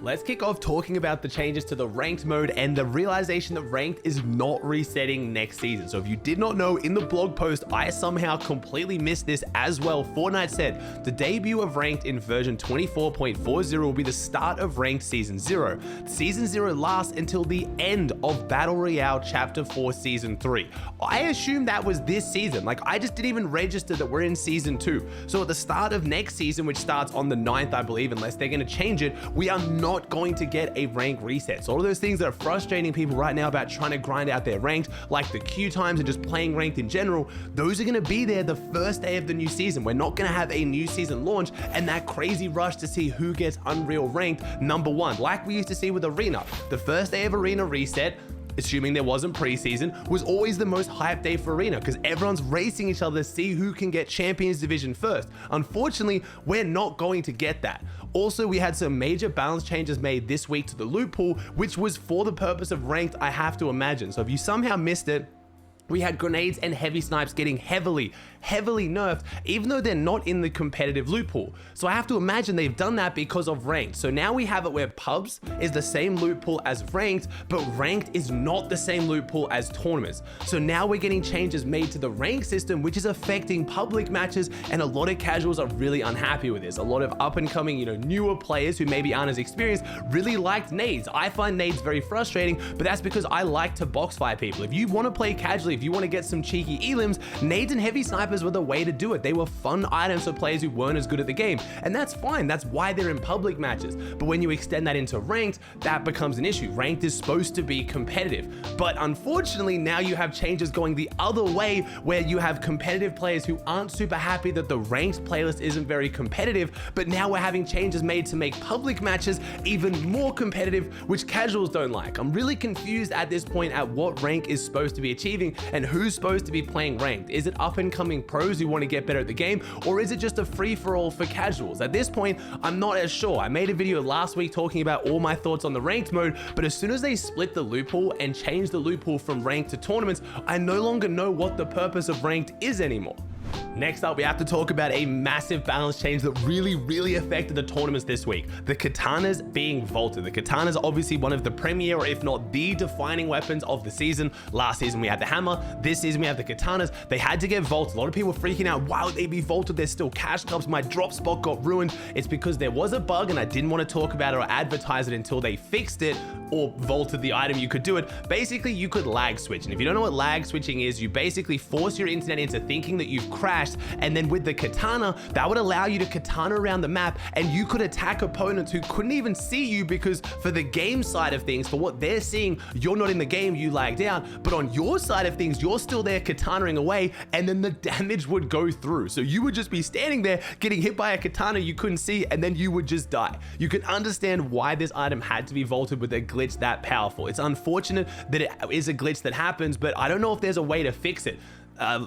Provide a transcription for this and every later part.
Let's kick off talking about the changes to the ranked mode and the realization that ranked is not resetting next season. So if you did not know, in the blog post, I somehow completely missed this as well. Fortnite said the debut of ranked in version 24.40 will be the start of ranked season 0. Season 0 lasts until the end of Battle Royale Chapter 4 Season 3. I assumed that was this season. Like, I just didn't even register that we're in Season 2. So at the start of next season, which starts on the 9th, I believe, unless they're going to change it, we are not going to get a rank reset. So all of those things that are frustrating people right now about trying to grind out their ranked, like the queue times and just playing ranked in general, those are going to be there the first day of the new season. We're not going to have a new season launch and that crazy rush to see who gets Unreal ranked #1, like we used to see with Arena. The first day of Arena reset, assuming there wasn't preseason, was always the most hyped day for Arena because everyone's racing each other to see who can get Champions Division first. Unfortunately, we're not going to get that. Also, we had some major balance changes made this week to the loot pool, which was for the purpose of ranked, I have to imagine. So if you somehow missed it, we had grenades and heavy snipes getting heavily nerfed, even though they're not in the competitive loot pool. So I have to imagine they've done that because of ranked. So now we have it where pubs is the same loot pool as ranked, but ranked is not the same loot pool as tournaments. So now we're getting changes made to the rank system, which is affecting public matches, and a lot of casuals are really unhappy with this. A lot of up and coming, newer players who maybe aren't as experienced really liked nades. I find nades very frustrating, but that's because I like to box fight people. If you want to play casually, if you want to get some cheeky elims, nades and heavy snipers were the way to do it. They were fun items for players who weren't as good at the game, and that's fine. That's why they're in public matches. But when you extend that into ranked, that becomes an issue. Ranked is supposed to be competitive, but unfortunately now you have changes going the other way, where you have competitive players who aren't super happy that the ranked playlist isn't very competitive, but now we're having changes made to make public matches even more competitive, which casuals don't like. I'm really confused at this point at what rank is supposed to be achieving and who's supposed to be playing ranked. Is it up and coming pros who want to get better at the game, or is it just a free-for-all for casuals? At this point, I'm not as sure. I made a video last week talking about all my thoughts on the ranked mode, but as soon as they split the loot pool and changed the loot pool from ranked to tournaments, I no longer know what the purpose of ranked is anymore. Next up, we have to talk about a massive balance change that really affected the tournaments this week. The katanas being vaulted. The katana is obviously one of the premier, or if not the defining weapons of the season. Last season we had the hammer, this season we have the katanas. They had to get vaulted. A lot of people were freaking out, why would they be vaulted? There's still cash cups, my drop spot got ruined. It's because there was a bug and I didn't want to talk about it or advertise it until they fixed it or vaulted the item. You could do it. Basically, you could lag switch. And if you don't know what lag switching is, you basically force your internet into thinking that you've crashed, and then with the katana, that would allow you to katana around the map, and you could attack opponents who couldn't even see you, because for the game side of things, for what they're seeing, you're not in the game, you lagged out, but on your side of things, you're still there katanaing away, and then the damage would go through. So you would just be standing there getting hit by a katana you couldn't see, and then you would just die. You can understand why this item had to be vaulted with a glitch that powerful. It's unfortunate that it is a glitch that happens, but I don't know if there's a way to fix it.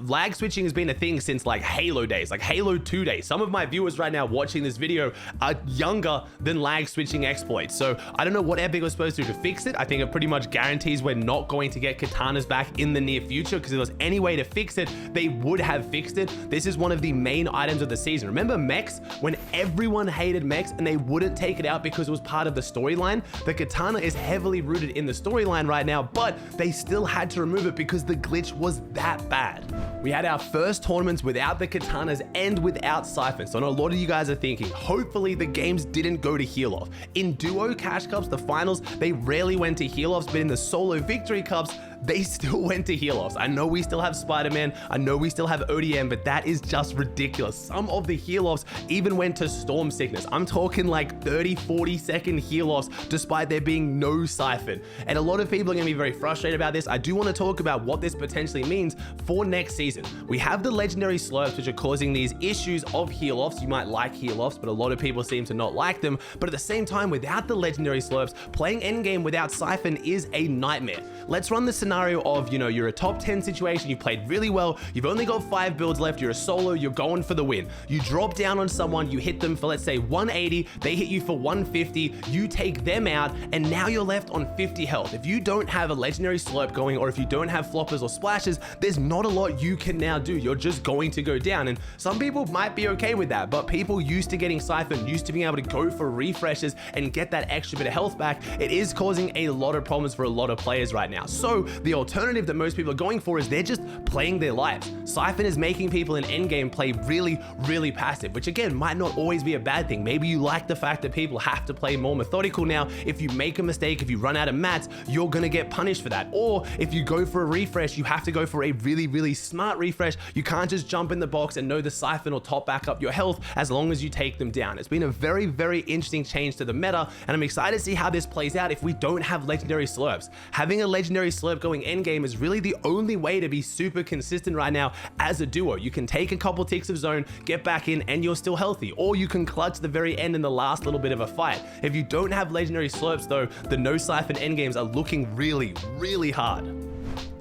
Lag switching has been a thing since like Halo days, like Halo 2 days. Some of my viewers right now watching this video are younger than lag switching exploits. So I don't know what Epic was supposed to do to fix it. I think it pretty much guarantees we're not going to get katanas back in the near future, because if there was any way to fix it, they would have fixed it. This is one of the main items of the season. Remember mechs? When everyone hated mechs and they wouldn't take it out because it was part of the storyline? The katana is heavily rooted in the storyline right now, but they still had to remove it because the glitch was that bad. We had our first tournaments without the katanas and without siphons. So I know a lot of you guys are thinking, hopefully the games didn't go to heal off. In duo cash cups, the finals, they rarely went to heal offs, but in the solo victory cups, they still went to heal offs. I know we still have Spider-Man, I know we still have ODM, but that is just ridiculous. Some of the heal offs even went to Storm Sickness. I'm talking like 30-40 second heal offs despite there being no siphon. And a lot of people are gonna be very frustrated about this. I do want to talk about what this potentially means for next season. We have the legendary slurps, which are causing these issues of heal offs. You might like heal offs, but a lot of people seem to not like them. But at the same time, without the legendary slurps, playing endgame without siphon is a nightmare. Let's run the scenario scenario of, you know, you're a top 10 situation, you played really well, you've only got 5 builds left, you're a solo, you're going for the win. You drop down on someone, you hit them for, let's say, 180, they hit you for 150, you take them out, and now you're left on 50 health. If you don't have a legendary slurp going, or if you don't have floppers or splashes, there's not a lot you can now do. You're just going to go down, and some people might be okay with that, but people used to getting siphoned, used to being able to go for refreshes and get that extra bit of health back, it is causing a lot of problems for a lot of players right now. So the alternative that most people are going for is they're just playing their lives. Siphon is making people in endgame play really passive, which again might not always be a bad thing. Maybe you like the fact that people have to play more methodical now. If you make a mistake, if you run out of mats, you're gonna get punished for that. Or if you go for a refresh, you have to go for a really smart refresh. You can't just jump in the box and know the siphon will top back up your health as long as you take them down. It's been a very interesting change to the meta, and I'm excited to see how this plays out if we don't have legendary slurps. Having a legendary slurp going endgame is really the only way to be super consistent right now as a duo. You can take a couple ticks of zone, get back in, and you're still healthy, or you can clutch the very end in the last little bit of a fight. If you don't have legendary slurps though, the no siphon endgames are looking really hard.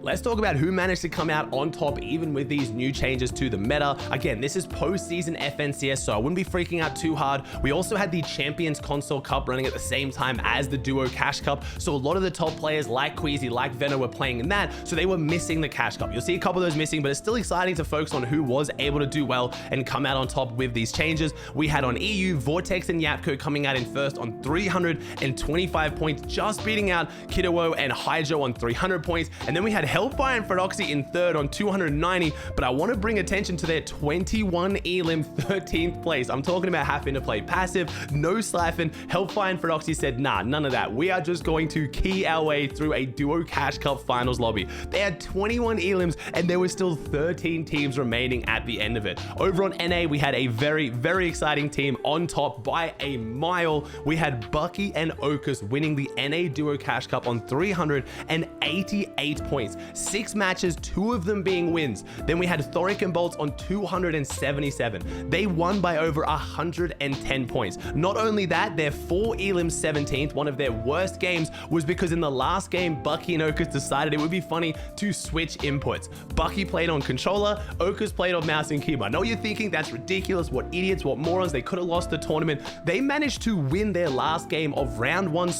Let's talk about who managed to come out on top even with these new changes to the meta. Again, this is post-season FNCS, so I wouldn't be freaking out too hard. We also had the Champions Console Cup running at the same time as the Duo Cash Cup, so a lot of the top players like Queasy, like Venno were playing in that, so they were missing the Cash Cup. You'll see a couple of those missing, but it's still exciting to focus on who was able to do well and come out on top with these changes. We had on EU, Vortex and Yapko coming out in first on 325 points, just beating out Kiddo and Hydro on 300 points, and then we had Hellfire and Feroxy in third on 290, but I want to bring attention to their 21 elim 13th place. I'm talking about having to play passive, no siphon. Hellfire and Feroxy said, nah, none of that. We are just going to key our way through a Duo Cash Cup finals lobby. They had 21 elims, and there were still 13 teams remaining at the end of it. Over on NA, we had a very exciting team on top by a mile. We had Bucky and Okus winning the NA Duo Cash Cup on 388 points. 6 matches, 2 of them being wins. Then we had Thoric and Bolts on 277. They won by over 110 points. Not only that, their 4 elims 17th, one of their worst games, was because in the last game, Bucky and Okus decided it would be funny to switch inputs. Bucky played on controller, Okus played on mouse and keyboard. I know you're thinking that's ridiculous, what idiots, what morons, they could have lost the tournament. They managed to win their last game of round 1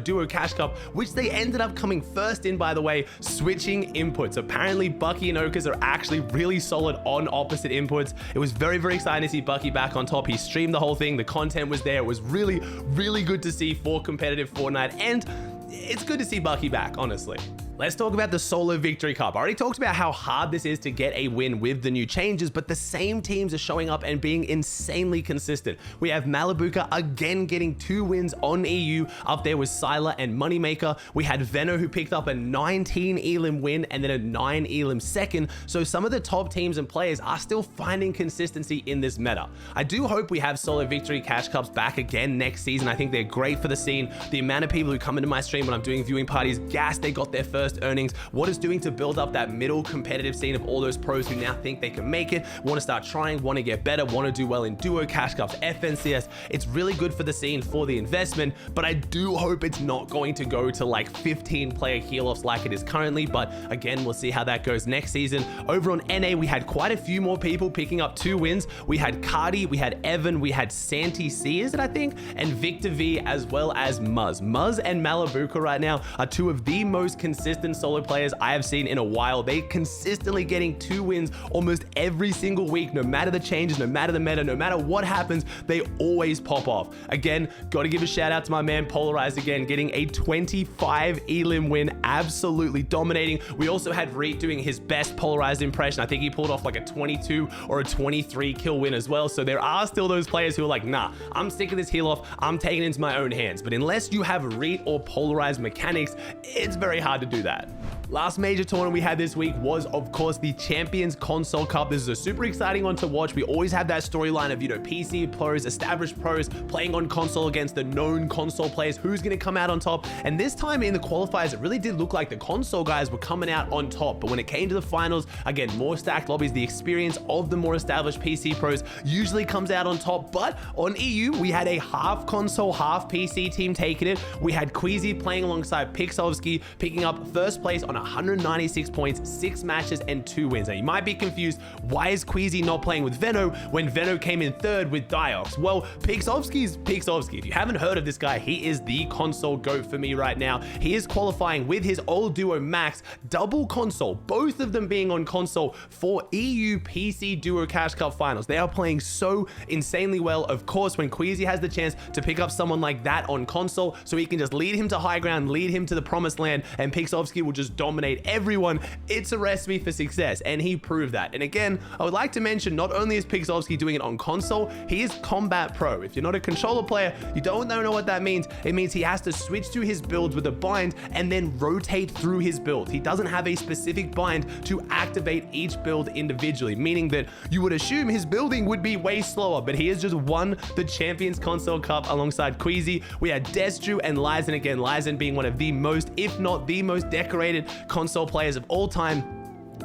Duo Cash Cup, which they ended up coming first in, by the way, switching inputs. Apparently Bucky and Okus are actually really solid on opposite inputs. It was very exciting to see Bucky back on top. He streamed the whole thing, the content was there. It was really good to see for competitive Fortnite, and it's good to see Bucky back, honestly. Let's talk about the Solo Victory Cup. I already talked about how hard this is to get a win with the new changes, but the same teams are showing up and being insanely consistent. We have Malibuka again getting 2 wins on EU. Up there was Syla and Moneymaker. We had Venno who picked up a 19 elim win and then a 9 elim second. So some of the top teams and players are still finding consistency in this meta. I do hope we have Solo Victory Cash Cups back again next season. I think they're great for the scene. The amount of people who come into my stream when I'm doing viewing parties, gas, they got their first earnings, what it's doing to build up that middle competitive scene of all those pros who now think they can make it, want to start trying, want to get better, want to do well in Duo, Cash Cups, FNCS. It's really good for the scene, for the investment, but I do hope it's not going to go to like 15 player heal-offs like it is currently, but again, we'll see how that goes next season. Over on NA, we had quite a few more people picking up 2 wins. We had Cardi, we had Evan, we had Santi C, is it I think, and Victor V, as well as Muzz. Muzz and Malibuka right now are 2 of the most consistent solo players I have seen in a while. They consistently getting 2 wins almost every single week, no matter the changes, no matter the meta, no matter what happens, they always pop off. Again, got to give a shout out to my man Polarized again, getting a 25 elim win, absolutely dominating. We also had Reet doing his best Polarized impression. I think he pulled off like a 22 or a 23 kill win as well. So there are still those players who are like, nah, I'm sick of this heal off, I'm taking it into my own hands. But unless you have Reet or Polarized mechanics, it's very hard to do that. Last major tournament we had this week was, of course, the Champions Console Cup. This is a super exciting one to watch. We always have that storyline of, PC pros, established pros playing on console against the known console players. Who's going to come out on top? And this time in the qualifiers, it really did look like the console guys were coming out on top. But when it came to the finals, again, more stacked lobbies, the experience of the more established PC pros usually comes out on top. But on EU, we had a half console, half PC team taking it. We had Queasy playing alongside Pixovsky, picking up first place on 196 points, 6 matches and 2 wins. Now you might be confused, why is Queasy not playing with Veno when Veno came in third with Diox? Well, Pixovsky's Pixovsky. If you haven't heard of this guy, he is the console GOAT for me right now. He is qualifying with his old duo Max, double console, both of them being on console for EU PC Duo Cash Cup finals. They are playing so insanely well. Of course, when Queasy has the chance to pick up someone like that on console, so he can just lead him to high ground, lead him to the promised land, and Pixovsky will just dominate everyone, it's a recipe for success, and he proved that. And again, I would like to mention, not only is Pixovsky doing it on console, he is Combat Pro. If you're not a controller player, you don't know what that means. It means he has to switch to his builds with a bind and then rotate through his builds. He doesn't have a specific bind to activate each build individually, meaning that you would assume his building would be way slower, but he has just won the Champions Console Cup alongside Queasy. We had Destru and Lyzen, again, Lyzen being one of the most, if not the most decorated console players of all time,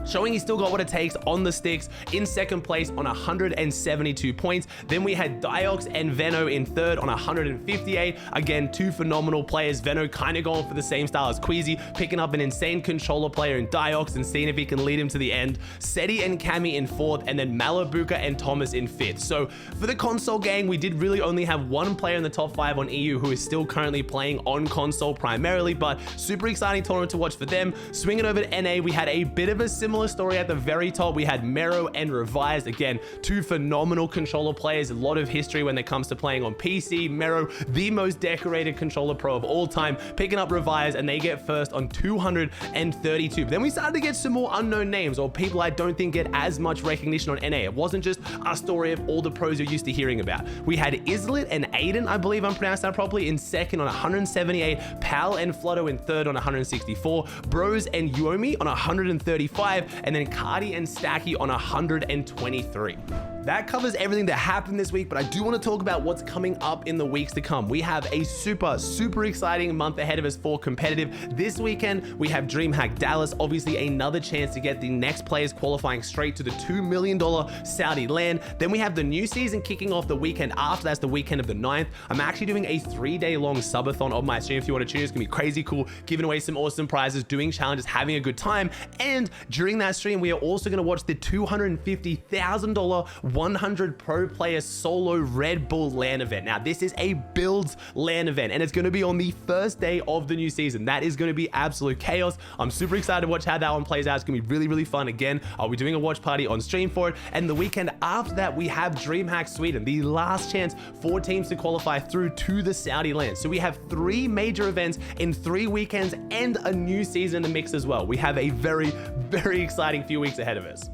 showing he still got what it takes on the sticks, in second place on 172 points. Then we had Diox and Veno in third on 158. Again, 2 phenomenal players. Veno kind of going for the same style as Queasy, picking up an insane controller player in Diox and seeing if he can lead him to the end. Seti and Cammy in fourth, and then Malabuka and Thomas in fifth. So for the console gang, we did really only have one player in the top 5 on EU who is still currently playing on console primarily, but super exciting tournament to watch for them. Swinging over to NA, we had a bit of a similar story at the very top. We had Mero and Revised, again, 2 phenomenal controller players, a lot of history when it comes to playing on PC. Mero, the most decorated controller pro of all time, picking up Revised, and they get first on 232. But then we started to get some more unknown names, or people I don't think get as much recognition on NA. It wasn't just a story of all the pros you're used to hearing about. We had Islet and Aiden, I believe I'm pronounced that properly, in second on 178, Pal and Flutto in third on 164, Bros and Yomi on 135, and then Cardi and Stacky on 123. That covers everything that happened this week, but I do want to talk about what's coming up in the weeks to come. We have a super exciting month ahead of us for competitive. This weekend, we have DreamHack Dallas, obviously another chance to get the next players qualifying straight to the $2 million Saudi land. Then we have the new season kicking off the weekend after. That's the weekend of the 9th. I'm actually doing a 3-day long subathon on my stream. If you want to tune, it's gonna be crazy cool, giving away some awesome prizes, doing challenges, having a good time. And during that stream, we are also gonna watch the $250,000 100 pro player solo Red Bull LAN event. Now, this is a builds LAN event, and it's going to be on the first day of the new season. That is going to be absolute chaos. I'm super excited to watch how that one plays out. It's going to be really fun. Again, I'll be doing a watch party on stream for it. And the weekend after that, we have DreamHack Sweden, the last chance for teams to qualify through to the Saudi land. So we have 3 major events in 3 weekends and a new season in the mix as well. We have a very exciting few weeks ahead of us.